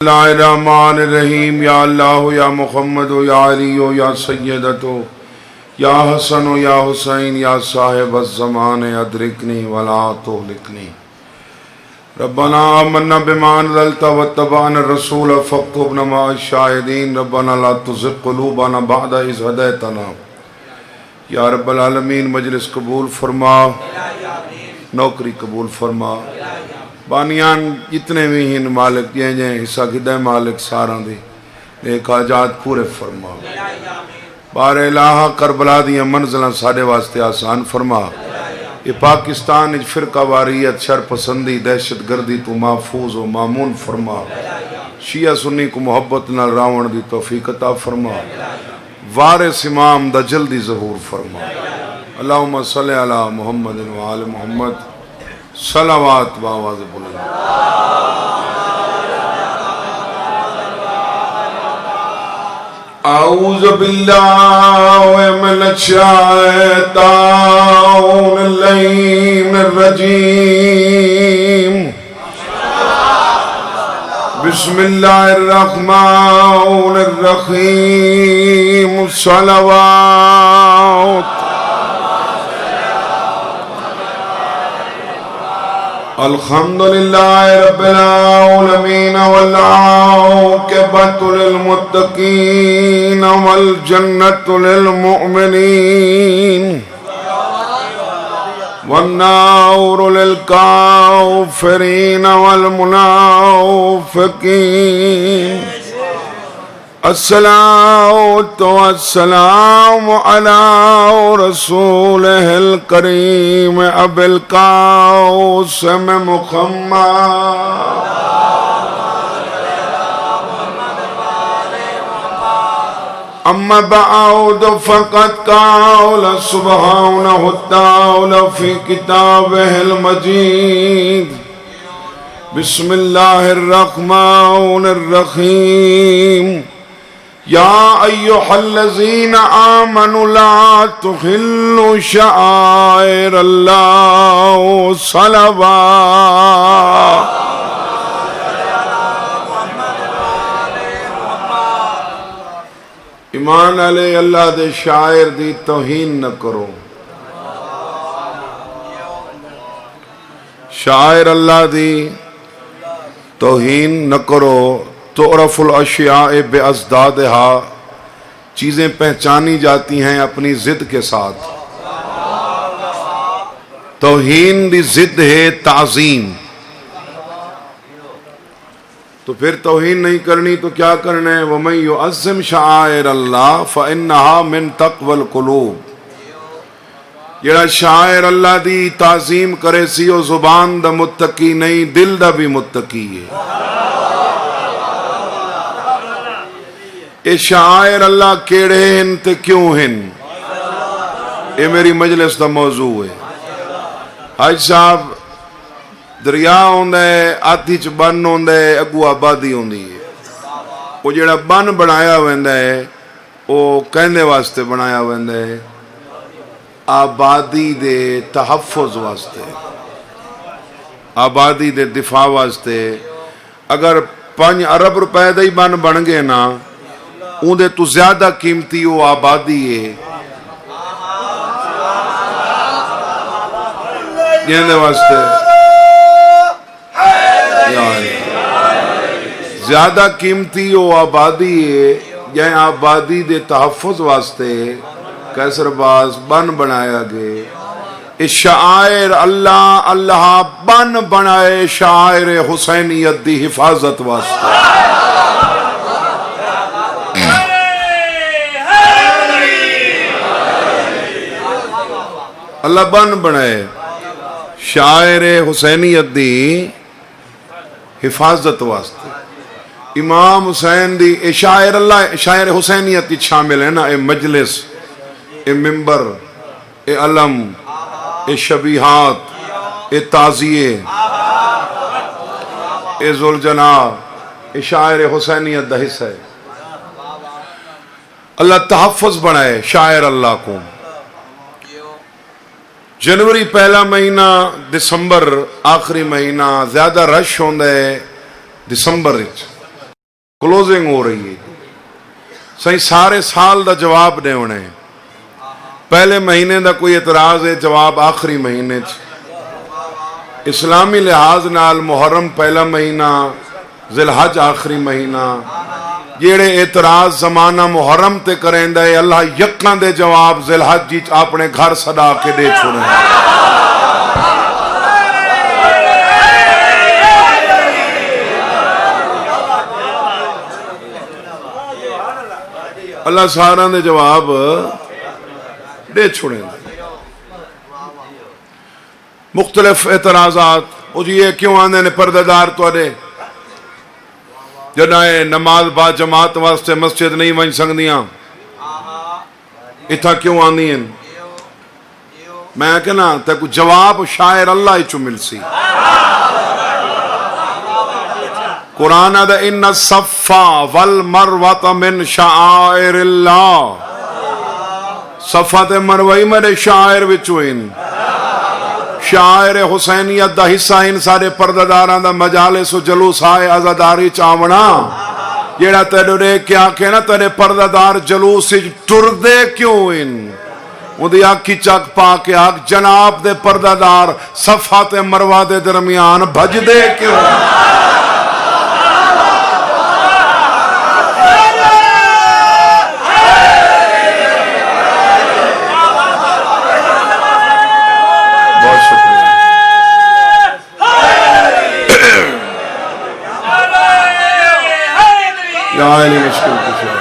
اللہ الرحمن الرحیم یا اللہ یا محمد یا علی یا سیدتو یا حسن یا حسین یا صاحب الزمان ادرکنی ولا تہلکنی ربنا آمنا بما انزلت واتبعنا الرسول فاکتبنا مع الشاہدین ربنا لا تزغ قلوبنا بعد اذ ہدیتنا یا رب العالمین مجلس قبول فرما، نوکری قبول فرما، بانیان جتنے بھی ہیں مالک یہ جائیں حصہ کدہ مالک ساراں دے نیک حاجات پورے فرما، بار الہا کربلا دیاں منزلیں ساڑے واسطے آسان فرما، یہ پاکستان اج فرقہ واریت شر پسندی دہشت گردی تو محفوظ و مامون فرما، شیعہ سنی کو محبت نال راون دی توفیق عطا فرما، وارث امام دا جلدی ظہور فرما، اللہم صلی علی محمد و آل محمد صلوات بآواز بلند۔ اعوذ باللہ من الشیطان اللعین الرجیم، بسم اللہ الرحمن الرحیم، صلوات الحمدللہ رب العالمین والعاقبۃ للمتقین والجنۃ للمؤمنین والنار للکافرین والمنافقین، الصلاۃ والسلام علی رسولہ الکریم ابی القاسم محمد۔ اما بعد فقد قال سبحانہ وتعالی فی کتابہ المجید، بسم اللہ الرحمن الرحیم، یا ایہا الذین آمنوا لا تحلوا شعائر اللہ صلوات۔ ایمان علیہ اللہ دے شاعر دی توہین نہ کرو، شاعر اللہ دی توہین نہ کرو، تعرف الاشیاء بازدادہا، چیزیں پہچانی جاتی ہیں اپنی ضد کے ساتھ، توہین دی ضد ہے تعظیم، تو پھر توہین نہیں کرنی تو کیا کرنا ہے؟ وَمَن يُعَظِّمْ شَعَائِرَ اللَّهِ فَإِنَّهَا مِن تَقْوَى الْقُلُوبِ، جڑا شاعر اللہ دی تعظیم کرے سی او زبان دا متقی نہیں، دل دا بھی متقی ہے۔ اے شاعر اللہ کیڑے ہیں تے کیوں ہیں، اے میری مجلس دا موضوع ہے۔ حاج صاحب دریا ہوندہ ہے، آتی چ بن ہوندہ ہے، اگو آبادی ہوندی ہے، وہ جڑا بن بنایا ہوندہ ہے وہ کہندے واسطے بنایا ہوندہ ہے، آبادی دے تحفظ واسطے، آبادی دے دفاع واسطے۔ اگر 5 ارب روپے دا ہی بن گئے نا، اون دے تو زیادہ قیمتی وہ آبادی ہے جہاں واسطے زیادہ قیمتی وہ آبادی ہے، جہاں آبادی دے تحفظ واسطے کیسر باز بن بنایا گئے۔ اس شاعر اللہ بن بنائے شاعر حسینیت دی حفاظت واسطے، اللہ بن بنائے شاعر حسینیت دی حفاظت واسطے۔ امام حسین دی اے شاعر اللہ شاعر حسینیت کی شامل ہے نا، اے مجلس، اے ممبر، اے علم، اے شبیہات، اے تعزیے، اے ذوالجناح، اے شاعر حسینیت دا حصہ ہے۔ اللہ تحفظ بنائے شاعر اللہ کو۔ جنوری پہلا مہینہ، دسمبر آخری مہینہ، زیادہ رش ہوندہ ہے دسمبر وچ۔ کلوزنگ ہو رہی ہے صحیح سارے سال دا جواب دے ہونے پہلے مہینے دا کوئی اعتراض ہے جواب آخری مہینے اسلامی لحاظ نال محرم پہلا مہینہ ذی الحج آخری مہینہ جیڑے اعتراض زمانہ محرم تے کریں دے اللہ یکاں دے جواب ذی الحج جی اپنے گھر صدا کے دے چھوڑیں اللہ سارا دے جواب دے چھوڑیں مختلف اعتراضات وہ جی یہ کیوں آنے نے پردہ دار تو دے جنائے نماز با جماعت واسطے مسجد نہیں ون سکدیاں اتھا کیوں آنی ہیں میں کہنا تے کو جواب شاعر اللہ ہی چو مل سی قرآن دا ان الصفا والمروۃ من شعائر اللہ صفا تے مروہ میرے شاعر وچوں ہیں شاعر حسینیت دا حصہ ان سارے پرداداراں دا مجالس و جلوس آئے عزاداری چاونا جیڑا تیرے رے کیا کہنا تیرے پردادار جلوس ٹر دے کیوں ان وہ دی آنکھی چک پا کے آگ جناب دے پردادار صفا تے مروہ دے درمیان بھج دے کیوں مشکل کچھ ہے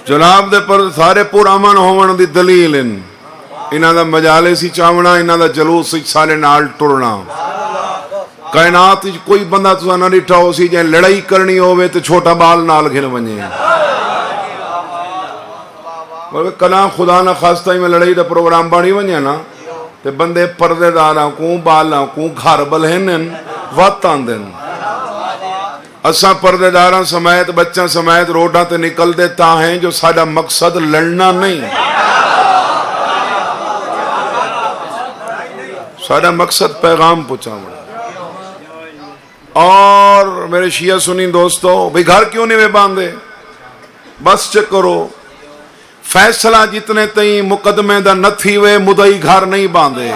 جناب دے پر سارے پور امن ہون دی دلیل انہاں دا مجالس ہی چاونا انہاں دا جلوس ہی سارے نال ٹرنا کائنات کوئی بندہ تو نہ ڈٹھا ہو سی جائیں لڑائی کرنی ہوئے تو چھوٹا بال نال گھن ونجے کنا خدا نہ خواستہ ہی میں لڑائی دا پروگرام بانی ونجے نا تے بندے پردے داراں کو بالاں کو گھر بلہنن وقت آندن اساں پردے داراں سمیت بچہ سمیت روڈاں تے نکل دیتا ہیں جو ساڈا مقصد لڑنا نہیں ساڈا مقصد پیغام پہنچانا اور میرے شیعہ سنی دوستو بھئی گھر کیوں نہیں میں باندھے بس چیک کرو فیصلہ جتنے تئیں مقدمے دا نہ تھی وے مدعی گھر نہیں باندھے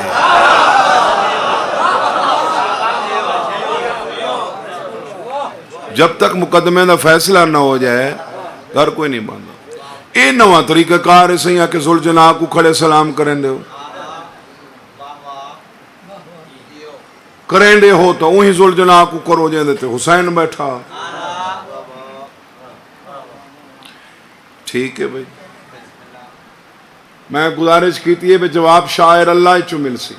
جب تک مقدمے دا فیصلہ نہ ہو جائے گھر کوئی نہیں باندھا یہ نواں طریقہ کار ہے سیاں کہ ذوالجناح کو کھڑے سلام کریں دے ہو کریں دے ہو تو وہی ذوالجناح کو کرو جائیں دیتے حسین بیٹھا ٹھیک ہے بھائی میں گزارش کیتی ہے بے جواب شاعر اللہ چو مل سی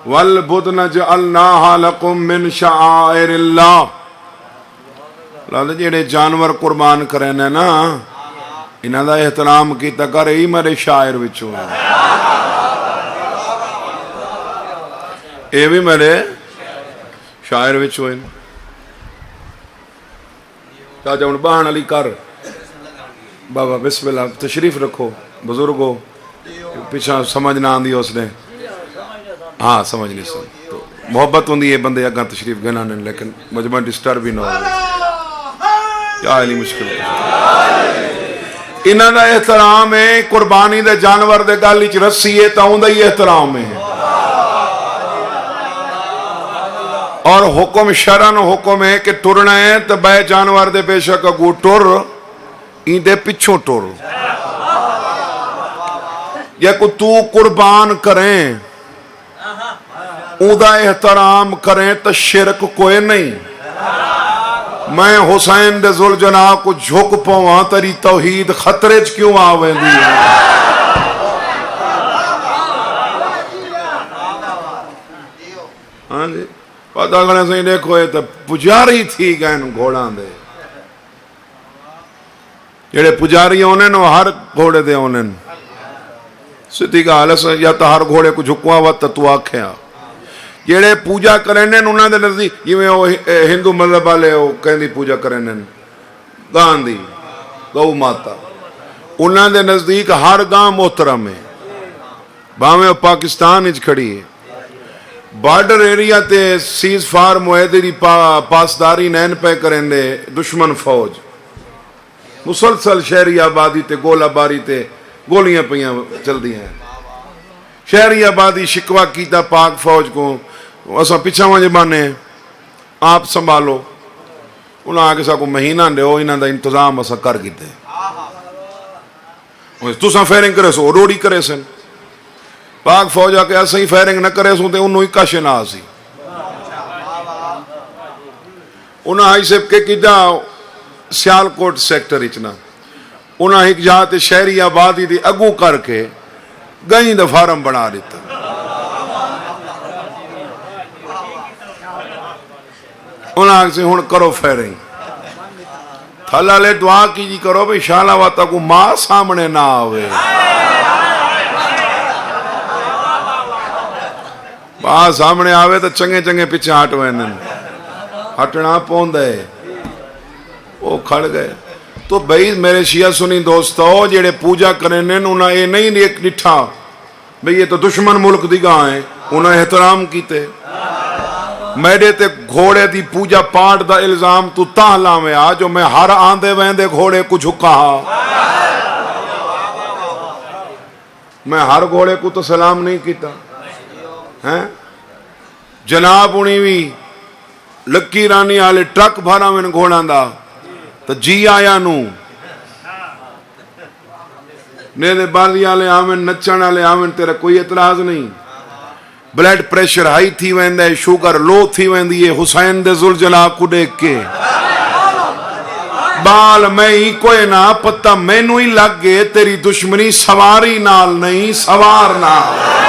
وَالْبُدْنَ جَعَلْنَاهَا لَكُمْ مِنْ شَعَائِرِ اللَّهِ اللہ جیڑے جانور قربان کریں نا انہاں دا احترام کیتا کر ہی میرے شاعر وچوں اے بھی میرے شاعر وچوں ہیں چاچا ہن بہن علی کر بابا بسم اللہ تشریف رکھو بزرگو پیچھا سمجھ نہ آندی اس نے ہاں سمجھ نہیں سن تو محبت ہوندی ہے بندے اگاں تشریف گھنا نہیں لیکن مجمع ڈسٹرب بھی نہ ہو کیا علی مشکل انہاں دا احترام ہے قربانی دے جانور دے گل وچ رسی ہے تا اوندا ہی احترام ہے اور حکم شرعن حکم ہے کہ ٹرنا ہے تو بے جانور دے بے شک اگو ٹر این دے پچھوں ٹر یا کو تو قربان کریں اوندا احترام کریں تو شرک کوئی نہیں میں حسین دے ذوالجناح کو جھک پواں تری توحید خطرے چ کیوں آویندی ہے ہاں جی پتہ کرنے سے دیکھو یہ تو پجاری تھی گئے گھوڑاں دے جڑے پجاری ہونے نو ہر گھوڑے دے ہونے سیدھی گل ہے یا تو ہر گھوڑے کو جھکوا وقت تو آکھیا جڑے پوجا کریں انہاں دے نزدیک جویں او ہندو مذہب والے او کہندی پوجا کریں گاندھی گو ماتا انہاں دے نزدیک ہر گاں محترم ہے باویں پاکستان اچ کھڑی ہے بارڈر ایریا تے سیز فار معاہدے دی پاسداری نین پہ کریں دے دشمن فوج مسلسل شہری آبادی تے گولہ باری تے گولیاں پہیاں چل دی ہیں شہری آبادی شکوہ کیتا پاک فوج کو اسا پچھا وہاں جبانے آپ سنبھالو انہاں آگے سا کو مہینہ دے ہو انہاں دا انتظام اسا کر گیتے تو سا فیرنگ کرے سو روڑی کرے سن پاک فوج آکے ایسا ہی فیرنگ نہ کرے سو تے انہوں ہی کاشے نہ آسی انہاں ہی سب کے کدھا سیالکوٹ سیکٹر اچنا انہاں ایک جہاں شہری آبادی دی اگو کر کے گئیں دا فارم بنا دیتا انہاں سے ہون کرو فیرنگ تھالا لے دعا کی جی کرو بھئی شالا واتا کو ماں سامنے نہ آوے ماں سامنے آوے تو چنگے چنگے پیچھے ہٹوے ہٹنا پوند ہے وہ کھڑ گئے تو بھئی میرے شیعہ سنی دوستو جیڑے پوجا کرنے انہاں یہ نہیں ایک ڈٹھا بھئی یہ تو دشمن ملک دی گاں ہیں انہاں احترام کیتے میرے تے گھوڑے دی پوجا پاٹ دا الزام تو تاہلا میں آ جو میں ہر آندے ویندے گھوڑے کو جھکا میں ہر گھوڑے کو تو سلام نہیں کیتا جناب انہی بھی لکی رانی آلے ٹرک بھارا میں گھوڑا دا تو جی آیا نو نیدے بالی آلے آمن نچن آلے آمن تیرا کوئی اعتراض نہیں بلڈ پریشر ہائی تھی ویندے شوگر لو تھی ویندی ہے حسین دے زلجلہ کو دیکھ کے بال میں ہی کوئی نہ پتہ میں نو ہی لگ گئے تیری دشمنی سواری نال نہیں سوار نال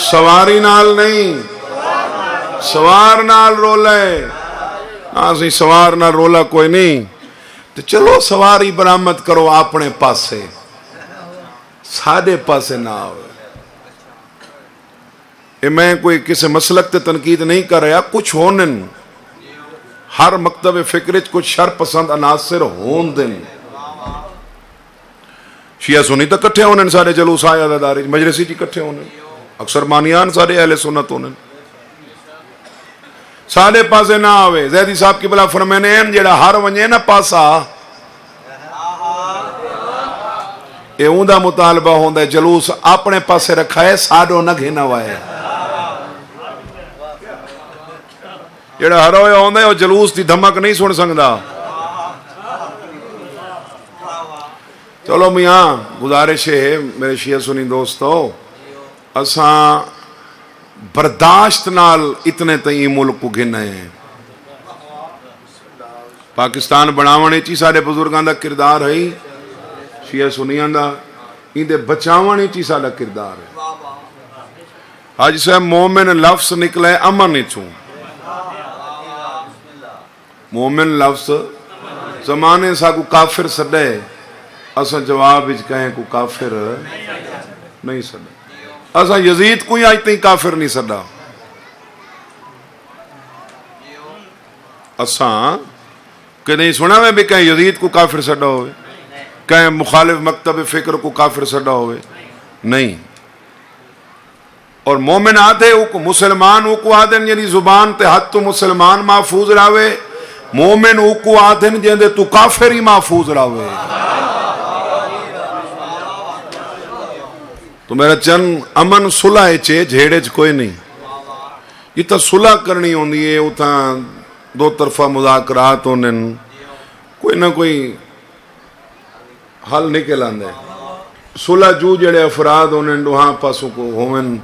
سواری نال نہیں سوار نال رولا ہے آسی سوار نال رولا کوئی نہیں تو چلو سواری برآمد کرو اپنے پاسے ساڑھے پاسے نہ ہوئے میں کوئی کسی مسلک تے تنقید نہیں کر رہا کچھ ہونن ہر مکتب فکرچ کچھ شر پسند عناصر ہون دن شیعہ سنی تو کٹھے ہونے سارے جلوس آیا داداری مجلسی جی کٹھے ہونے اکثر مانیان سارے اہل سنت ہونے سارے پاسے نہ آوے زیدی صاحب کی بلا فرمینے ہیں جیڑا ہر ونجے نہ پاسا اے اوندہ مطالبہ ہوندہ جلوس اپنے پاسے رکھا ہے ساڑھو نہ گھینا وائے جیڑا ہر ہوئے ہوندہ ہے وہ جلوس دی دھمک نہیں سن سکتا چلو میاں گزارش ہے میرے شیعہ سنی دوستو اساں برداشت نال اتنے تئیں ملک کو گھنے ہیں پاکستان بناونے چی سارے بزرگان دا کردار ہے شیعہ سنیان دا ان دے بچاونے چی سارا کردار ہے آج سے مومن لفظ نکلے امن چوں مومن لفظ زمانے سا کو کافر سڑے اسا جواب اچ کہیں کو کافر نہیں سڑے اسا یزید کوئی آج تھی کافر نہیں سڑا اسا کہ نہیں سنا میں بھی کہیں یزید کو کافر سڑا ہوئے کہیں مخالف مکتب فکر کو کافر سڑا ہوئے نہیں اور مومن آدھے مسلمان اوکو آدھن یعنی زبان تے حد تو مسلمان محفوظ راوے مومن اوکو آدھن جیندے تو کافر ہی محفوظ راوے تو میرا چند امن صلح چے جھیڑے چ کوئی نہیں یہ تا صلح کرنی ہوندی ہے اتھا دو طرفہ مذاکرات ہونے کوئی نہ کوئی حل نکل آندے صلح جو جڑے افراد ہونے دوہاں پاسوں کو ہومن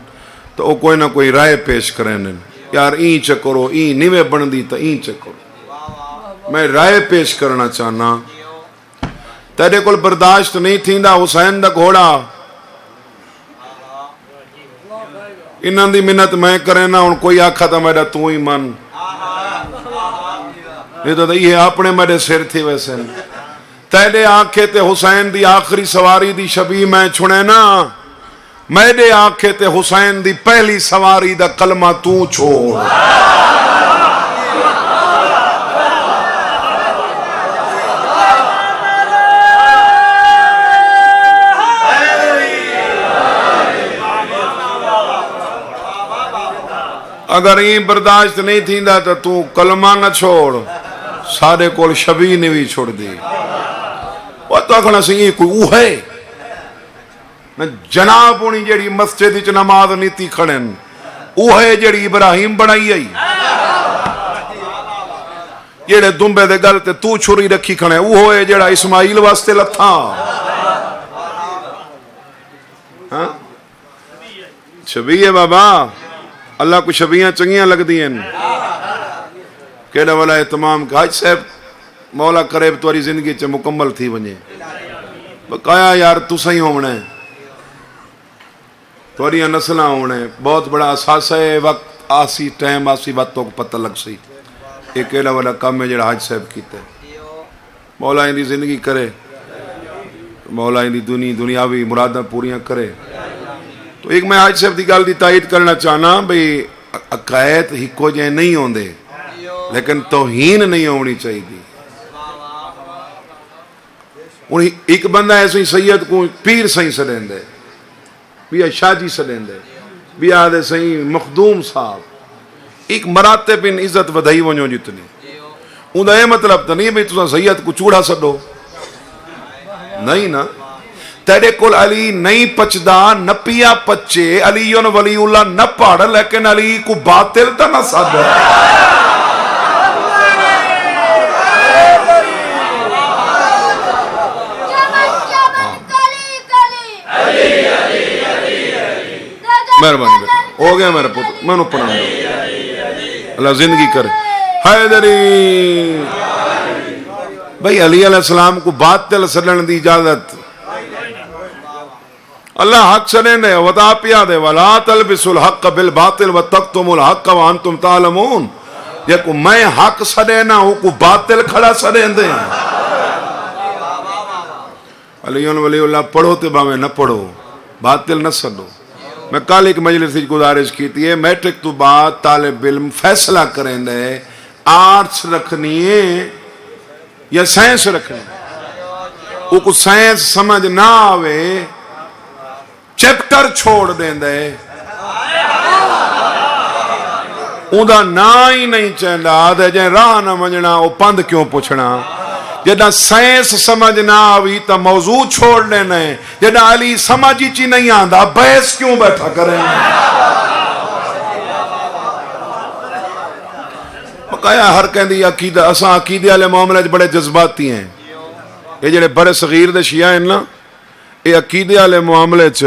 تو وہ کوئی نہ کوئی رائے پیش کریں یار این چکرو این نیوے بندی تا این چکرو میں رائے پیش کرنا چاہنا تیرے کل برداشت نہیں تھیندا حسین دا گھوڑا انہاں دی منت میں کرے نا ان کوئی آکھا تھا میرا تو ہی من یہ تو یہ اپنے میرے سر تھی ویسے تیرے آنکھے تے حسین دی آخری سواری دی شبیہ میں چھنے نا میرے آنکھے تے حسین دی پہلی سواری دا کلمہ تو چھوڑ اگر یہ برداشت نہیں تھیندا تو کلمہ نہ چھوڑ سارے کول شبی نے بھی چھوڑ دی وہ تو آخنا سی کوئی وہ ہے نہ جناب ہونی جیڑی مسجد وچ نماز نیتی کھڑن وہ ہے جیڑی ابراہیم بنائی آئی جیڑے دمبے دے گل تے تو چھری رکھی کھڑے وہ ہے جیڑا اسماعیل واسطے لتھا ہاں شبی ہے بابا اللہ کو شبیاں چنگیاں لگ دی ہیں کیڑا والا اہتمام کہ حاج صاحب مولا کرے تمہاری زندگی چ مکمل تھی ونجے بقایا یار تساں ہی ہونا ہے تمہاری نسلاں ہونا ہے بہت بڑا اثاثہ ہے وقت آسی ٹائم آسی وقتوں کو پتہ لگ سی یہ کیڑا والا کام ہے جڑا حاج صاحب کیتا ہے مولا ان دی زندگی کرے مولا ان دی دنیاوی مراداں پوریاں کرے تو ایک میں حاج صاحب دی گل دی تائید کرنا چاہنا بھئی عقائد ہکو جے نہیں ہوندے لیکن توہین نہیں ہونی چاہیے ایک بندہ ایسے سید کو پیر سہی سڑیں دے بھی شاہ جی سڑیں دے بھی آدھے سہی مخدوم صاحب ایک مراتب ان عزت ودھائی ونجو جتنی اندھا یہ مطلب تو نہیں بھئی تسا سید کو چوڑا سڑو نہیں نا تیرے کل علی نہیں پچدا نہ پیا پچے علی ولی اللہ نہ پڑھ لیکن علی کو باطل تا نہ سد مہربانی ہو گیا میرا پتر میں پڑھا اللہ زندگی کرے حیدری بھئی علی علیہ السلام کو باطل سڑن دی اجازت اللہ حق سڑیں دے ودا پیا دے وَلَا تَلْبِسُ الْحَقَّ بِالْبَاطِلِ وَتَقْتُمُ الْحَقَّ وَأَنْتُمْ تَعْلَمُونَ یہ کو میں حق سڑیں نہ ہوں کو باطل کھڑا سڑیں دے علی ولی اللہ پڑھو تے باویں نہ پڑھو باطل نہ سڑو میں کل ایک مجلس سے گزارش کی تھی میٹرک تو بعد طالب علم فیصلہ کریں دے آرٹس رکھنی ہے یا سائنس رکھنی ہے وہ کو سائنس سمجھ نہ آوے چیپٹر چھوڑ دیں دے اندھا نا ہی نہیں چاہتا دے جائیں راہ نہ منجنا وہ پند کیوں پوچھنا جدہ سائنس سمجھ نہ آوی تا موضوع چھوڑ لینے جدہ علی سمجھی چی نہیں آندھا بحث کیوں بیٹھا کریں بقایا ہر کہن دی عقیدہ اساں عقیدے والے معاملے بڑے جذباتی ہیں یہ جڑے بڑے صغیر دے شیعہ ہیں نا یہ عقیدے والے معاملے چ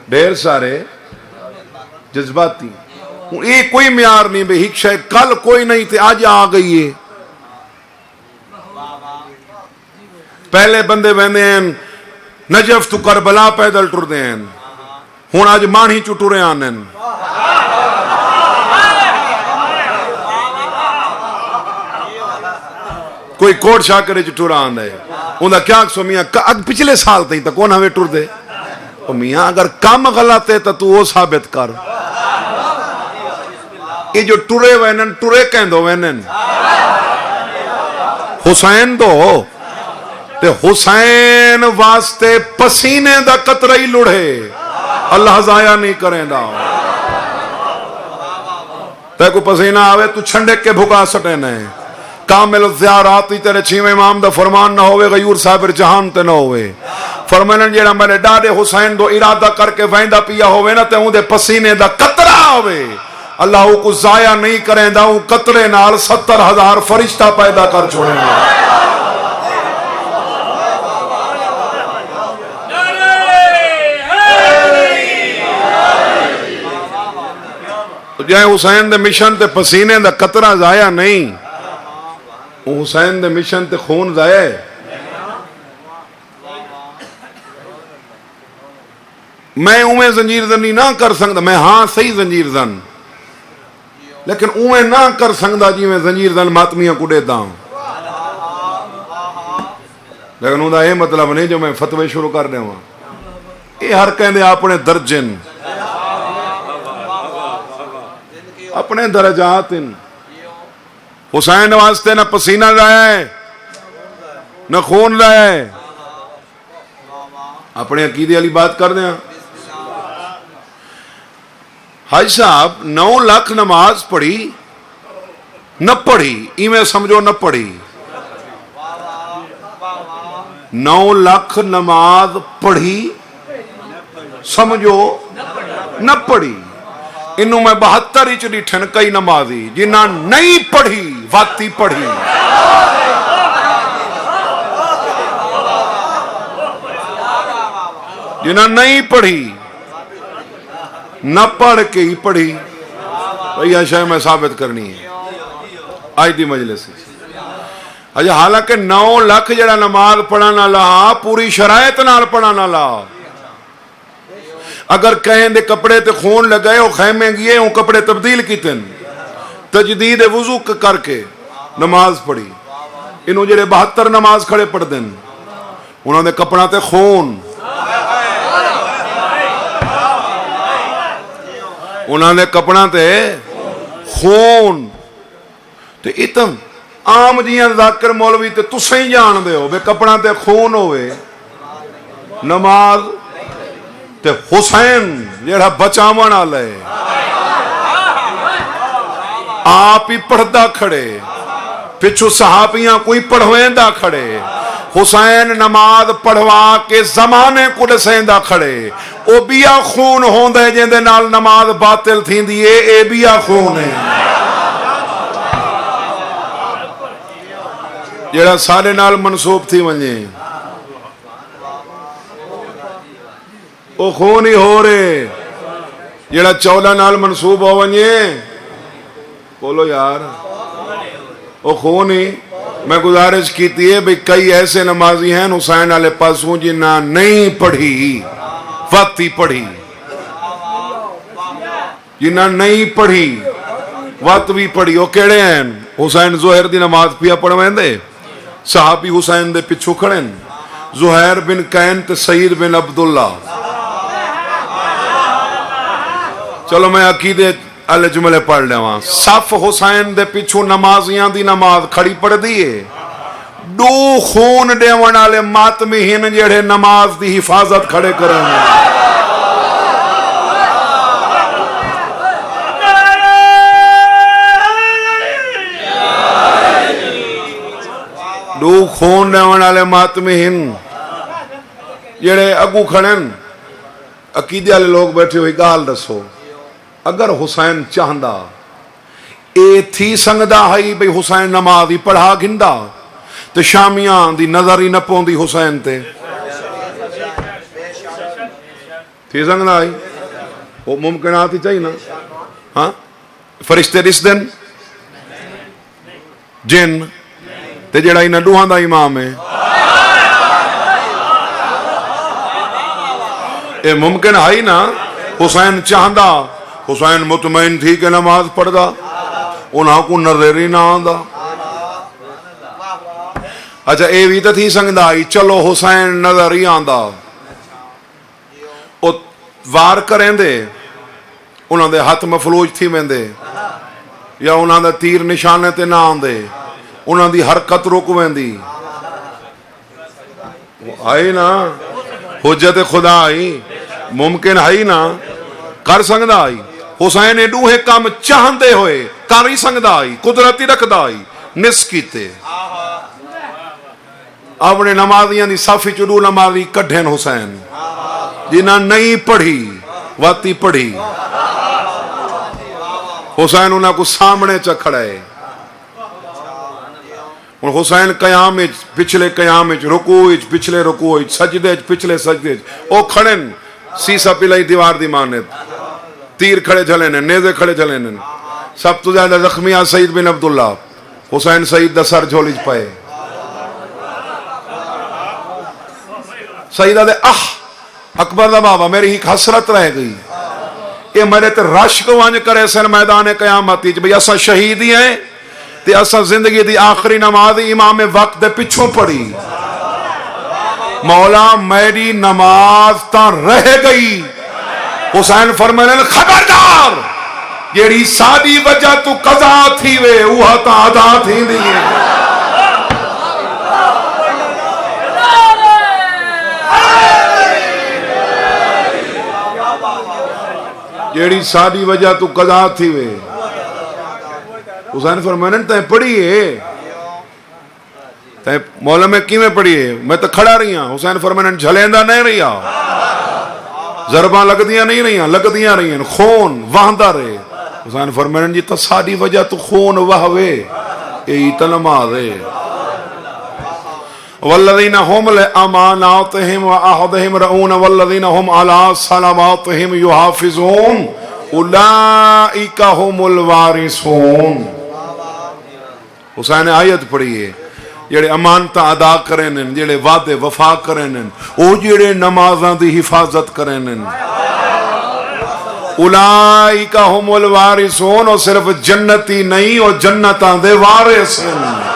ڈھیر سارے جذباتی یہ کوئی معیار نہیں بے ہک شے کل کوئی نہیں تھے آج آ گئی ہے پہلے بندے بہنے ہیں نجف تو کربلا پیدل ٹر دے ہیں ہون آج مانی چو ٹرے آنے کوئی کوٹ شاہ کرے چو ٹر آنے انہا کیا سو میاں پچھلے سال تھی تا کون ہمیں ٹر دے میاں اگر کام غلط ہے تا تو وہ ثابت کر یہ جو ٹرے وینن ٹرے کہن دو وینن حسین دو تے حسین واسطے پسینے دا قطرہ ہی لڑے اللہ ضائع نہیں کریں دا تے کو پسینہ آوے تو چھنڈے کے بھگا سٹے نہیں کامل زیاراتی تیرے چھیویں امام دا فرمان نہ ہوئے غیور صابر جہان تے نہ ہوئے فرمانن جیڑا میرے ڈاڈے حسین دو ارادہ کر کے ویندہ پیا ہوئے نا تے ہوں دے پسینے دا قطرہ ہوئے اللہ کو ضائع نہیں کریں دا ہوں قطرے نال 70,000 فرشتہ پیدا کر چھوڑیں گا جائے حسین دے مشن تے پسینے دا قطرہ ضائع نہیں حسین دے مشن تے خون ضائع ہے میں اویں زنجیر زنی نہ کر سکتا میں ہاں صحیح زنجیر زن لیکن اویں نہ کر سکتا جی میں زنجیر زن ماتمیاں کو دیتا ہوں لیکن انہوں یہ مطلب نہیں جو میں فتوے شروع کر دے ہوں یہ ہر کہندے اپنے درجن اپنے درجات حسین واسطے نہ پسینہ لائے نہ خون لائے اپنے عقیدے والی بات کر دیں حاج صاحب 9 لاکھ نماز پڑھی نہ پڑھی ایویں سمجھو نہ پڑھی 9 لاکھ نماز پڑھی سمجھو نہ پڑھی انہوں میں 72 چ ڈٹھن کئی نمازی جنہ نہیں پڑھی واتی پڑھی جنہ نہیں پڑھی نہ پڑھ کے ہی پڑھی یہ شے میں ثابت کرنی ہے آج دی مجلس اچھا حالانکہ 9 لاکھ جڑا نماز پڑھانا لا پوری شرائط نال پڑھانا لا اگر کہیں دے کپڑے تے خون لگائے او خیمے گئے او کپڑے تبدیل کیتے تجدید وضو کر کے نماز پڑھی انہوں جڑے 72 نماز کھڑے پڑھ دیں انہوں نے کپڑا تے خون انہوں نے کپڑا تے خون تے اتم عام جیاں ذاکر مولوی تے تسیں جان دے ہو بے کپڑا تے خون ہوئے نماز تے حسین جیڑا بچاون والے آپ ہی پڑھدا کھڑے پچھو صحابیاں کوئی پڑھویندا کھڑے حسین نماز پڑھوا کے زمانے کو دسیندا کھڑے او بیا خون ہوندے جیندے نال نماز باطل تھیندی اے بیا خون ہے جیڑا سارے نال منسوب تھی ونجے او خون ہی ہو رہے جیڑا 14 نال منسوب ہو ونجے بولو یار او خون ہی میں گزارش کیتی ہے بھئی کئی ایسے نمازی ہیں حسین علیہ پاسوں جنہ نہیں پڑھی وقتی پڑھی جنہ نہیں پڑھی وقت بھی پڑھی وہ کیڑے ہیں حسین زہر دی نماز پیا پڑھویں دے صحابی حسین دے پچھو کھڑیں زہیر بن کین تے سعید بن عبداللہ چلو میں عقیدے اللہ جملے پڑھ لے وہاں صف حسین دے پچھو نمازیاں دی نماز کھڑی پڑھ دیئے دو خون دے ونالے ماتمی ہن جڑے نماز دی حفاظت کھڑے کریں دو خون دے ونالے ماتمی ہن جڑے اگو کھڑیں عقیدے والے لوگ بیٹھے ہوئی گال دسو اگر حسین چاہندا اے تھی سنگدا ہائی بھئی حسین نماز ہی پڑھا گھندا تو شامیاں دی نظر ہی نہ پوندی حسین تے تھی سنگدا ہائی وہ ممکنات ہی چاہیے نا ہاں فرشتے رس دن جن تے جڑا ہی نہ ڈوہاں دا امام ہے اے ممکن ہائی نا حسین چاہندا حسین مطمئن تھی کہ نماز پڑھ دا انہاں کو نظر ہی نہ آندا اچھا اے بھی تو تھی سنگدا آئی چلو حسین نظر ہی آندا او وار کریں دے انہاں دے ہاتھ مفلوج تھی میں دے یا انہاں دے تیر نشانے تے نہ آن دے انہاں دی حرکت رک میں دی آئی نا حجت خدا آئی ممکن آئی نا کر سنگدا آئی حسین ایڈوہے کام چاہندے ہوئے کر ہی سنگدا آئی قدرتی رکھدا آئی نس کیتے اپنے نمازیاں دی صافی چڑو نمازی کڈھین حسین جنہ نہیں پڑھی واتی پڑھی حسین انہاں کو سامنے چکھڑے حسین قیام پچھلے قیام رکوع پچھلے رکوع سجدے پچھلے سجدے او کھڑن سیسا پلائی دیوار دی مانت تیر کھڑے جھلے نیزے کھڑے جھلے سب تو زیادہ زخمی آ سعید بن عبداللہ حسین سعید دا سر جھولی پائے سعید دے اکبر دا بابا میری ایک حسرت رہ گئی یہ میرے تے رشک وانج کرے سن میدان قیامتی بھئی اسا شہیدی ہیں تے اسا زندگی دی آخری نماز امام وقت دے پچھوں پڑی مولا میری نماز تا رہ گئی حسین فرمائے خبردار جیڑی سادی وجہ تو قضا تھی وے اوہا تا ادا تھی دیئے جیڑی جیڑی ساری وجہ تو قضا تھی وے حسین فرمائن تیں پڑھی ہے تیں مولا میں کی میں پڑھی ہے میں تو کھڑا رہی ہاں حسین فرمائن جھلیندہ نہیں رہی ہاں ضرباں لگ دیاں نہیں رہی ہاں لگ دیاں رہی ہیں خون وہندہ رہے حسین فرمائن جی تا ساری وجہ تو خون وہوے یہی تا نماز ہے والذین هم لأماناتهم وعهدهم رعون والذین هم على صلواتهم يحافظون اولئک هم الوارثون حسین آیت پڑھی ہے جڑے امانتاں ادا کریں جڑے وعدے وفا کریں او جڑے نمازاں دی حفاظت کریں اولئک هم الوارثون اور صرف جنتی نہیں اور جنتاں دے وارث ہیں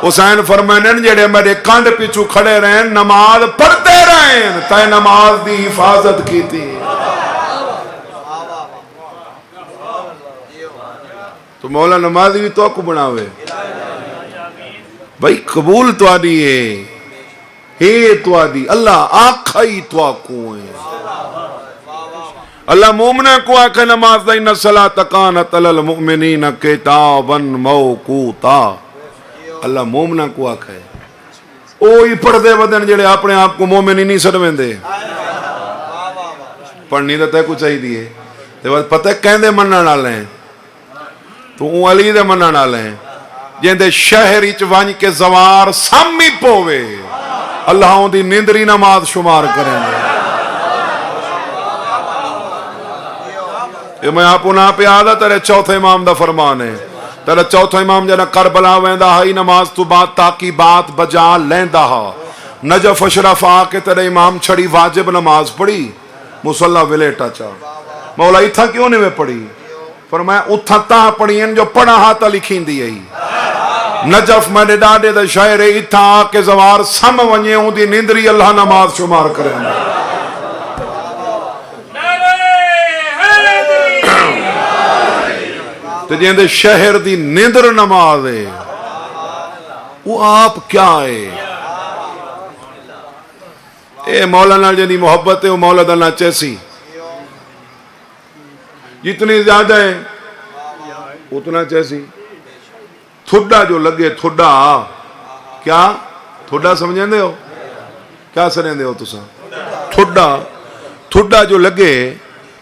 حسین فرمائن جڑے میرے کانڈ پیچھو کھڑے رہیں نماز پڑھتے رہیں تائیں نماز دی حفاظت کی تھی تو مولا نمازی بھی تو کو بناوے بھائی قبول تو آدھی ہے تو آدھی اللہ آکھائی تو آکو ہے اللہ مومنہ کو آکھے نماز دا ان الصلاۃ کانت علی المؤمنین کتابا موقوتا اللہ مومنہ کو آکھا ہے اوہی پڑھ دے ودن جڑے اپنے آپ کو مومنی نہیں سڑویں دے پڑھنی تو تے کو چاہی دیئے تے بعد پتہ کہیں دے منہ نہ لیں تو اون علی دے منہ نہ لیں جن دے شہر اچ وانج کے زوار سامی پووے اللہ ہوں دی نیندری نماز شمار کریں گے یہ میں آپ انہاں پہ آدھا تیرے چوتھے امام دا فرمان ہے تیرا چوتھا امام جنا کربلا ویندہ ہائی نماز تو بات تاکی بات بجا لیندہ ہا نجف اشرف آکے تیرے امام چھڑی واجب نماز پڑھی مسلح ولیٹا چاہ مولا اتھا کیوں نہیں میں پڑھی فرمایا اتھا تاں پڑھین جو پڑھا ہاتا لکھین دی ہے نجف میں نے ڈاڑے دا شاعر اتھا آکے زوار سم ونجے ہوں دی نیندری اللہ نماز شمار کریں تو جن دے شہر دی نیندر نماز ہے وہ آپ کیا ہے اے مولانا جنی محبت ہے وہ مولا دلنا چیسی جتنی زیادہ ہے اتنا چیسی تھوڑا جو لگے تھوڑا کیا تھوڑا سمجھیں دے ہو کیا سمجھیں دے ہو تو سا تھوڑا جو لگے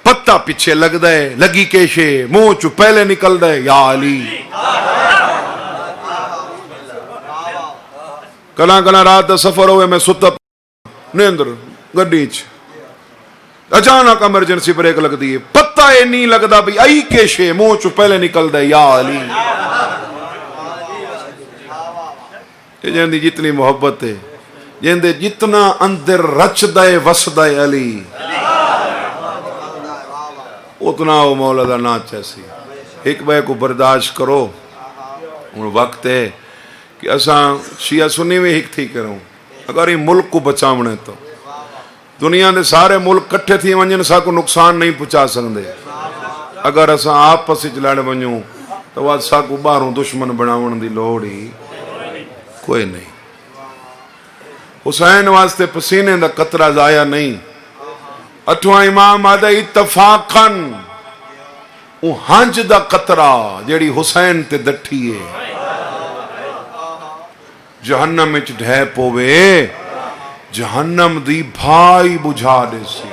پتہ پیچھے لگ دے لگی کیشے منہ چو پہلے نکل دے یا علی کنا رات دا سفر ہوئے میں ستا نیندر گڈیچ اچانک ایمرجنسی بریک لگ دیئے پتہ اے نہیں لگ دا بھی آئی کیشے منہ چو پہلے نکل دے یا علی یہ جن دی جتنی محبت ہے جن دے جتنا اندر رچ دے وس دے علی اتنا وہ مولا دا ناچ ایسی ایک بے کو برداشت کرو ان وقت ہے کہ اساں شیعہ سنی میں ہک تھی کروں اگر یہ ملک کو بچامنے تو دنیا دے سارے ملک کٹھے تھی ونجن سا کو نقصان نہیں پچا سکتے اگر اساں آپ پسی چلاڑ ونجوں تو وہ سا کو باہروں دشمن بناون دی لوڑی کوئی نہیں حسین واسطے پسینے دا قطرہ ضائع نہیں اٹھواں امام آدھا اتفاقاً او ہنج دا قطرہ جیڑی حسین تے دٹھی ہے جہنم اچ ڈھے پوے جہنم دی بھائی بجھا دے سی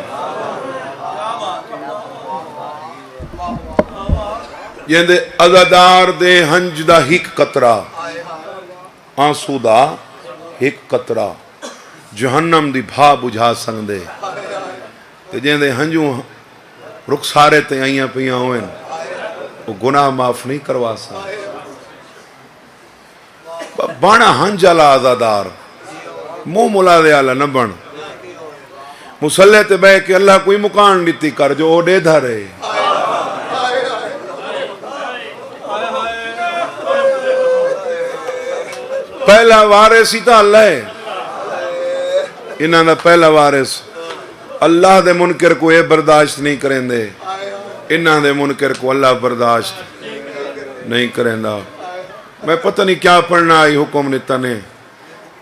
یہ دے عزادار دے ہنج دا ہک قطرہ آنسو دا ہک قطرہ جہنم دی بھا بجھا سنگ دے تے جن دے ہنجوں رخسارے تے آئیاں پیاں ہوئیں وہ گناہ معاف نہیں کروا سا بانا ہنج علا آزادار مو ملا دے آلہ نہ بن مسلح تے بے کہ اللہ کوئی مکان لیتی کر جو او دے دھا رہے پہلا وارث ہی تا اللہ ہے انہاں دا پہلا وارث اللہ دے منکر کو یہ برداشت نہیں کریں دے انہاں دے منکر کو اللہ برداشت نہیں کریں دا میں پتہ نہیں کیا پڑھنا آئی حکم نیتا نے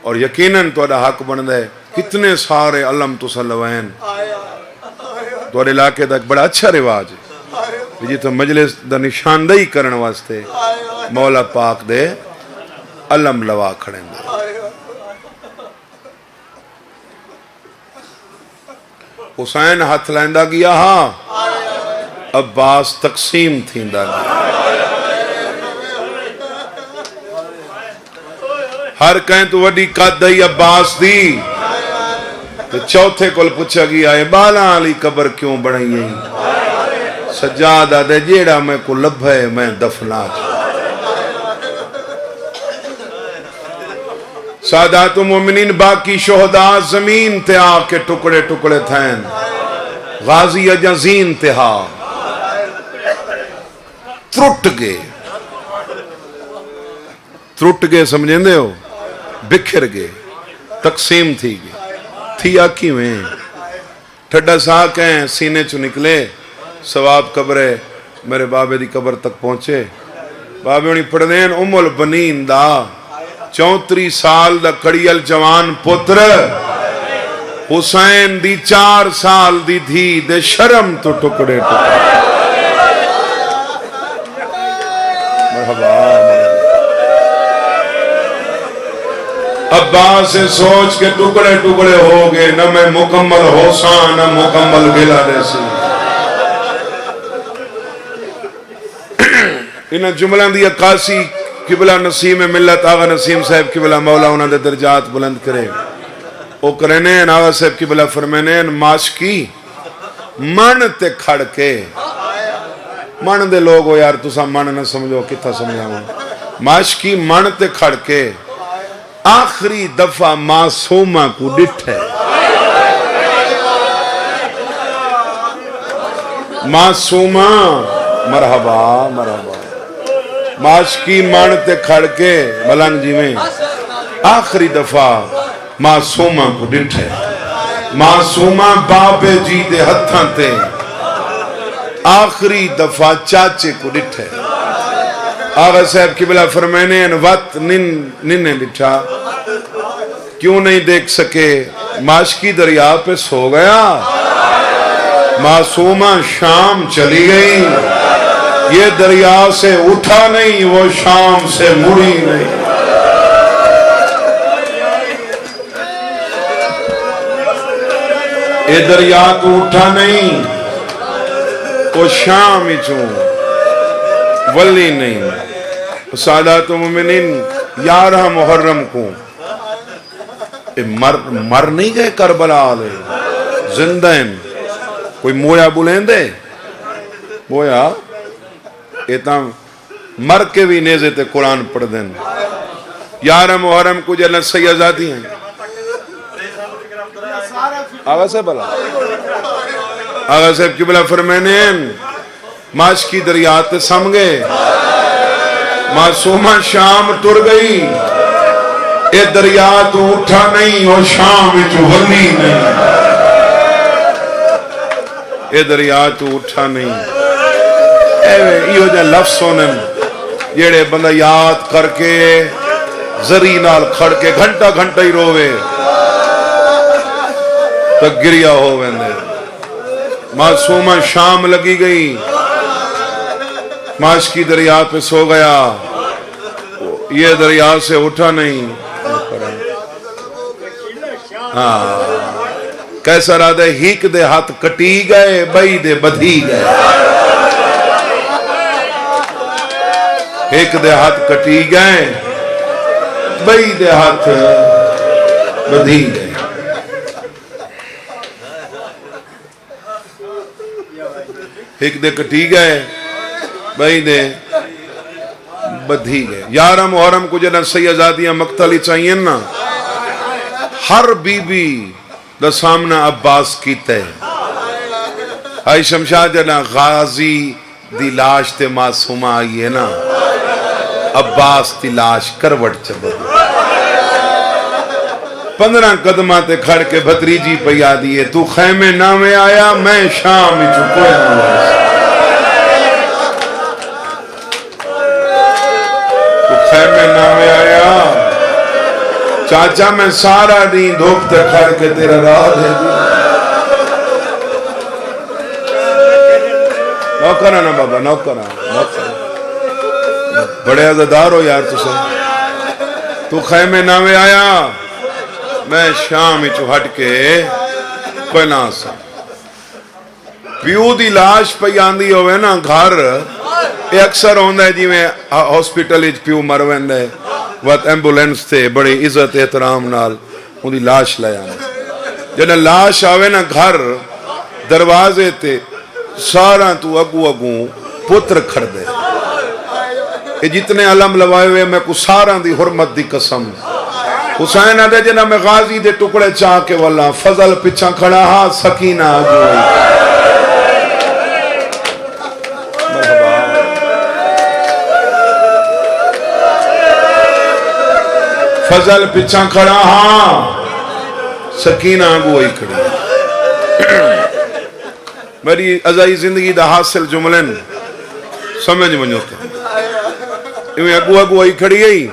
اور یقیناً تو ادا حق بن دے کتنے سارے علم تو سلوین تو علاقے دا ایک بڑا اچھا رواج ہے جتھے مجلس دا نشاندہی کرن واسطے مولا پاک دے علم لوا کھڑیں دے حسین ہاتھ لیندہ گیا ہاں عباس تقسیم تھیندا گیا ہر کہیں تو وڈی قد دئی عباس دی تو چوتھے کل پوچھا گیا ہے بالا علی قبر کیوں بڑھائی ہے سجادہ دے جیڑا میں کو لبھے میں دفنا چھا سادات مومنین باقی شہداء زمین تے آکے ٹکڑے ٹکڑے تھین غازی اجازین تے ہاں ترٹ گئے سمجھیں دے ہو بکھر گئے تقسیم تھی گئے تھی آکی میں ٹھڈا سا کہیں سینے چو نکلے ثواب قبرے میرے بابے دی قبر تک پہنچے بابے انہی پڑھ دین ام البنین دا 34 سال دا کڑیل جوان پتر حسین دی 4 سال دی دھی دے شرم تو ٹکڑے ٹکڑے مرحبا عباس سے سوچ کے ٹکڑے ٹکڑے ہو گئے نہ میں مکمل حسین نہ مکمل بلا دیسی انہاں جملہ دی عکاسی قبلہ نسیم ملت آغا نسیم صاحب قبلہ مولا انہاں دے درجات بلند کرے او کرنین آغا صاحب قبلہ فرمینین ماشکی من تے کھڑ کے من دے لوگ ہو یار تسا من نہ سمجھو کتھا سمجھا ہوں ماشکی من تے کھڑ کے آخری دفعہ معصومہ کو ڈٹھ ہے معصومہ مرحبا مرحبا معاشقی مانتے کھڑ کے ملنگ جی میں آخری دفعہ معصومہ کو ڈٹھے معصومہ بابے جی دے ہتھاں تے آخری دفعہ چاچے کو ڈٹھے آغا صاحب قبلہ فرمینے وقت ننے ڈٹھا کیوں نہیں دیکھ سکے معاشقی دریا پہ سو گیا معصومہ شام چلی گئی یہ دریا سے اٹھا نہیں وہ شام سے مڑی نہیں یہ دریا تو اٹھا نہیں وہ شام ہی چون ولی نہیں سادات مومنین 11 محرم کو مر نہیں گئے کربلا آلے زندہ ہیں کوئی مویا بلیں دے مویا ایتاں مر کے بھی نیزے تے قرآن پڑھ دیں 11 محرم کو جلن سیازاتی ہیں آغا صاحب بلا آغا صاحب کی بلا فرمینے ماش کی دریات سمگے معصومہ شام ٹر گئی اے دریا تو اٹھا نہیں اور شام جو ولی نہیں اے دریا تو اٹھا نہیں یہ جا لفظ سونن جیڑے بندہ یاد کر کے زری نال کھڑ کے گھنٹا گھنٹا ہی روے تک گریا ہو ویندے معصومہ شام لگی گئی معاش کی دریا پہ سو گیا یہ دریا سے اٹھا نہیں کیسا رہا دے ہیک دے ہاتھ کٹی گئے بئی دے بدھی گئے ایک دے ہاتھ کٹی گئے بئی دے ہاتھ بدھی گئے ایک دے کٹی گئے بھائی دے بدھی گئے 11 محرم کو جنہ سیازادیاں مقتلی چاہیے نا ہر بی بی دا سامنا عباس کیتے آئی شمشاد جنہ غازی دی لاش تے معصومہ آئیے نا عباس دی لاش کروٹ چبد 15 قدمہ تے کھڑ کے بھتریجی پیا دیئے تو خیمے نامے آیا میں شام چکوئے ہوں خیمے نامے آیا چاچا میں سارا نہیں دھوکتے کھڑ کے تیرا راہ دے دی نوکر نا بابا نوکر بڑے عزادار ہو یار تو خیمے ناوے آیا میں شام ہی ہٹ کے کوئی نہ سا پیو دی لاش پہ آندی ہوئے نا گھر یہ اکثر ہوندہ ہے جی میں ہاسپیٹل پیو مروین ہے وقت ایمبولینس تھے بڑی عزت احترام نال ان دی لاش لے آنے جنہ لاش آوے نا گھر دروازے تے سارا تو اگو پتر کھڑ دے یہ جتنے علم لوائے ہوئے میں کو سارا دی حرمت دی قسم حسین آدھے جنہ میں غازی دے ٹکڑے چاہ کے واللہ فضل پچھا کھڑا ہاں سکینہ آگو فضل پچھا کھڑا ہاں سکینہ آگو ہی کھڑی میری ازائی زندگی دا حاصل جملن سمجھ منجو تھا ایویں اگو ہی کھڑی گئی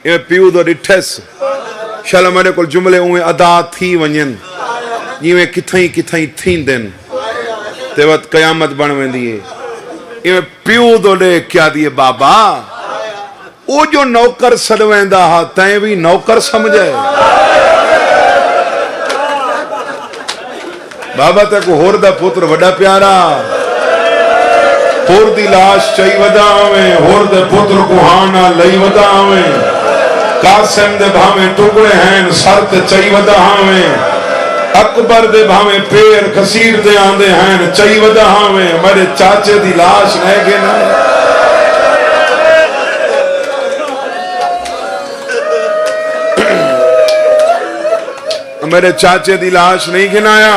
ایویں پیو دو ڈٹھس شالا میرے کل جملے اویں ادا تھی ونین ایویں کتھائیں تھین دن تے وقت قیامت بنویں دیئے ایویں پیو دو لے کیا دیئے بابا او جو نوکر سڑویں دا ہاں تائیں بھی نوکر سمجھے بابا تے کو ہور دا پتر وڈا پیارا ہور دی لاش چاہی ودا آویں ہور دے پتر کو ہانا لئی ودا آویں قاسم دے بھامیں ٹکڑے ہیں سر تے چاہی ودا آویں اکبر دے بھامیں پیر کثیر دے آندے ہیں چاہی ودا آویں میرے چاچے دی لاش نہیں گے نا میرے چاچے دی لاش نہیں گنایا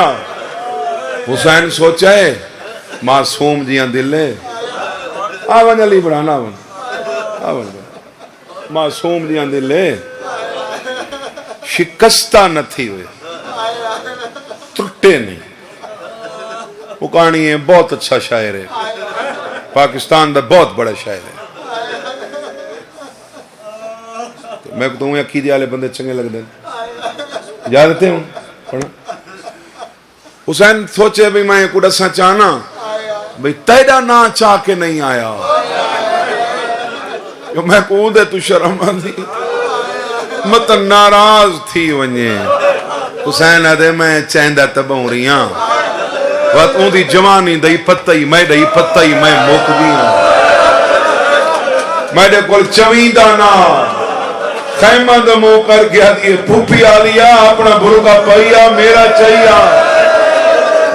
حسین سوچا ہے معصوم جیاں دلے آون علی بڑھانا آون معصوم جیاں دلے شکستہ نہ تھی ہوئے ترٹے نہیں وہ کہانی ہے بہت اچھا شاعر ہے پاکستان دا بہت بڑا شاعر ہے میں کہتا ہوں عقیدے والے بندے چنگے لگ دیں جانتے ہوں پڑھنا حسین سوچے بھی میں کو ڈسا چاہنا بھئی تیڑا نہ چاہ کے نہیں آیا جو میں کو دے تو شرم آدھی مطلب ناراض تھی ونجے حسین آدھے میں چیندہ تباؤں رہیاں وقت اون دی جوانی دئی پتائی میں موک دی میں دے کل چویندہ نا خیمہ دمو کر گیا دیئے پھوپی آلیا اپنا برگا پائیا میرا چاہیا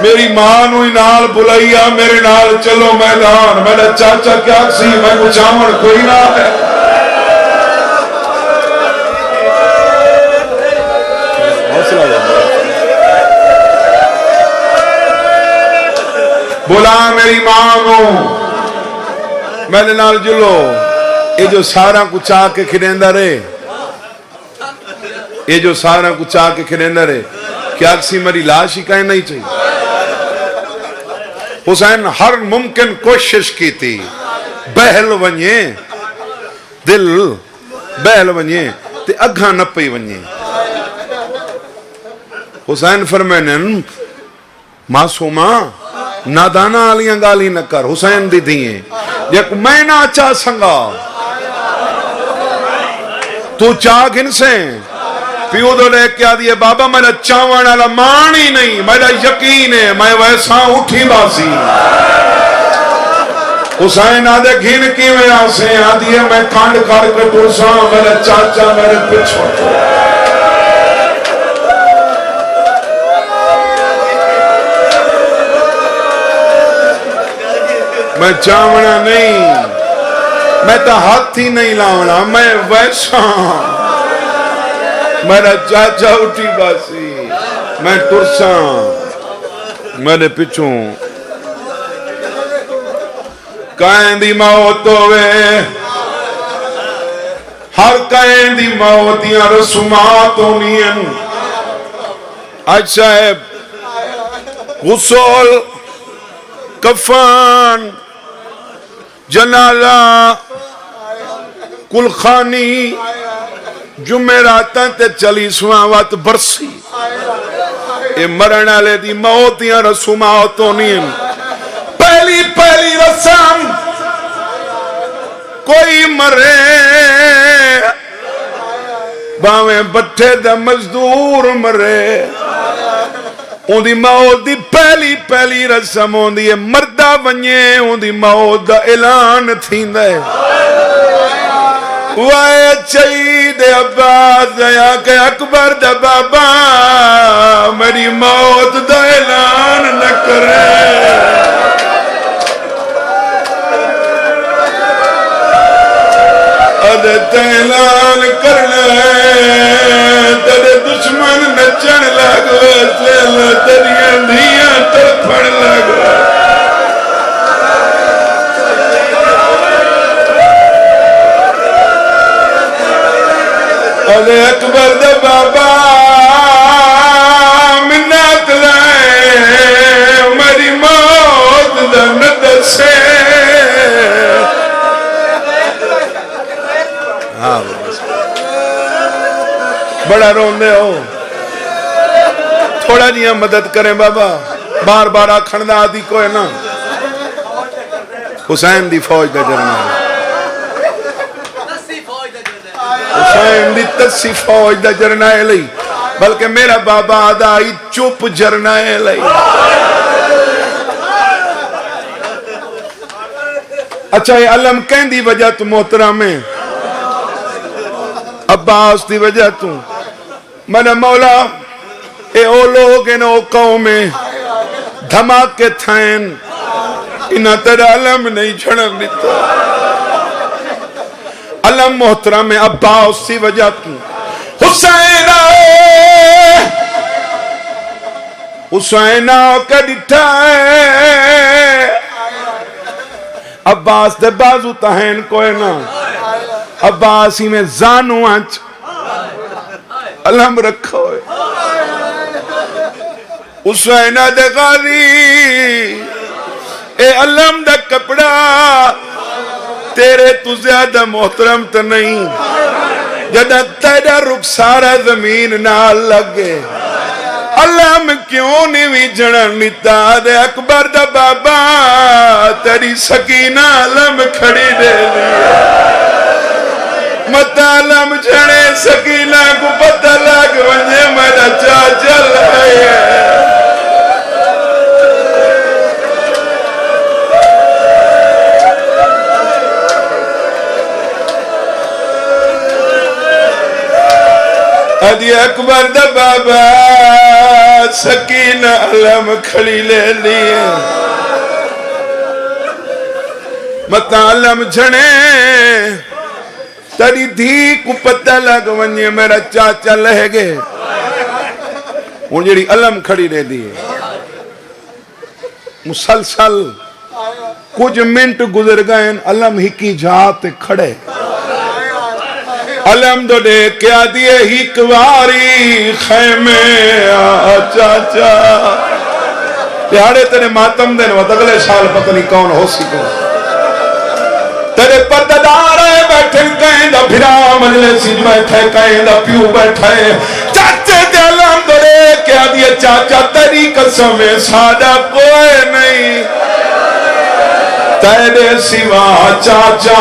میری ماں نوی نال بلائیا میرے نال چلو میدان میرا چاچا کیا سی میں کچھ آمن کوئی نہ ہے بلا میری ماں نو میرے نال جلو یہ جو سارا کچھ آ کے کھڑیندہ رہے یہ جو سارا کچھ آ کے کھڑیندہ رہے کیا کسی میری لاش ہی کہیں نہیں چاہیے حسین ہر ممکن کوشش کی تھی بہل ونجے دل بہل ونجے تے اگھا نپی ونجے حسین فرمینن معصومہ نادانا آلیاں گالی نہ کر حسین دی دیئے یک میں نہ چاہ سنگا تو چاہ گھن سے پیو دو لے کیا دیئے بابا میرا چاوانا لمانی نہیں میرا یقین ہے میں ویسا اٹھی باسی حسین آدھے گھن کی میں آسے آدھیے میں کانڈ کار کے ٹورسا میرا چاچا میرے پچھو میں چاوانا نہیں میں تا ہاتھ ہی نہیں لاؤنا میں ویسا میرا چاچا اٹھی باسی میں ٹرساں میرے پچھوں کائن دی موت ہوئے ہر کائن دی موتیاں رسومات ہونیاں اچھا ہے غسل کفان جنازہ کلخانی جمعراتاں تے چلیسواں وقت برسی اے مرن والے دی موتیاں رسومات ہونیاں پہلی قسم کوئی مرے باویں بٹھے دا مزدور مرے اون دی موت دی پہلی رسم ہوندی ہے مردہ ونجے اون دی موت دا اعلان تھیندا ہے وائے شہید عباس دیا کہ اکبر دا بابا میری موت دا اعلان نہ کرے اعلان کرنا تیرے دشمن نچن لگ تیریاں دھیاں تڑپن لگ ارے اکبر دا بابا منت لائے میری موت دا نہ دسے بڑا روندے ہو تھوڑا جیاں مدد کریں بابا بار بار آکھن دا آدھی کوئی نا حسین دی فوج دا جرنیل حسین دی تسی فوج دا جرنیل بلکہ میرا بابا آدھا آئی چپ جرنیل اچھا یہ علم کہیں دی وجہ تو محترم ہے عباس دی وجہ تو من مولا اے او لوگ ان او قومیں دھماکے تھائن انہا تیرا علم نہیں جھڑن دیتا علم محترم ہے عباس دی وجہ تو حسین کا ڈٹھا ہے عباس دے بازو تہین کوئی نا عباسی میں زانو آنچ علم رکھو ہے حسینہ دے غازی اے علم دا کپڑا تیرے تو زیادہ محترم تو نہیں جدہ تیرا رخسارہ زمین نہ لگے علم کیوں نہیں جنن نیتا دے اکبر دا بابا تیری سکینہ علم کھڑی دے دیا مطالم جھڑے سکینہ کو پتہ لگ ونجے میرا چاچا لائے ادھی اکبر دا بابا سکینہ علم کھڑی لے لیے مطالم جھڑے تری دھی کو پتہ لگ ونجے میرا چاچا لہ گئے ان جڑی علم کھڑی رہ دی مسلسل کچھ منٹ گزر گئے علم ہی کی جات کھڑے علم دو دے کیا دیئے ہی کواری خیمے چاچا پیارے تیرے ماتم دن و اگلے سال پتہ نہیں کون ہو سکو تیرے پرددار بیٹھے کہیں دا بھرا مجلسی بیٹھے کہیں دا پیو بیٹھے چاچے دے علم دو دے کیا دیئے چاچا تیری قسم سادہ کوئی نہیں تیرے سوا چاچا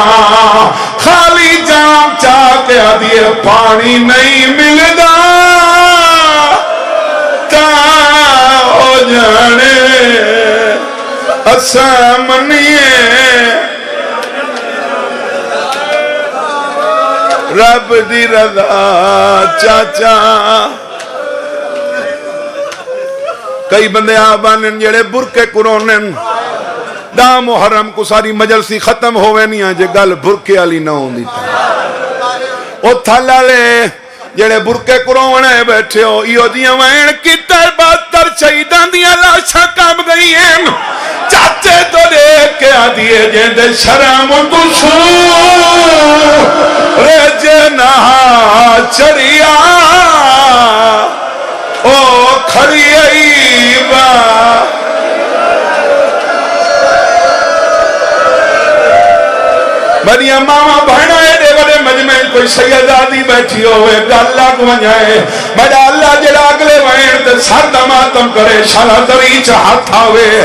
خالی جام چاہ کے آدھیے پانی نہیں ملدا تا ہو جانے اسامنیے رب دی رضا چاچا کئی بندے آبانن جڑے برکے قرونن دا محرم کو ساری مجلسی ختم ہوئے نہیں آجے گل برکے علی نہ ہوں دیتا او تھالا لے جڑے برکے قرآن بیٹھے ہو ایو دیاں وین کی تر شہیدان دیاں لاشاں کام گئی ہیں چاچے تو لے کے آدھیے جیندے شرم تو سو رجنا چریا او کھڑی ایبا بڑیاں ماما بھائنا ہے دے بڑے مجمع کوئی سیدادی بیٹھی ہوئے گاللہ کو منجائے بڑا اللہ جڑا اگلے وین تے سر دماتم کرے شالا دری چاہت آوے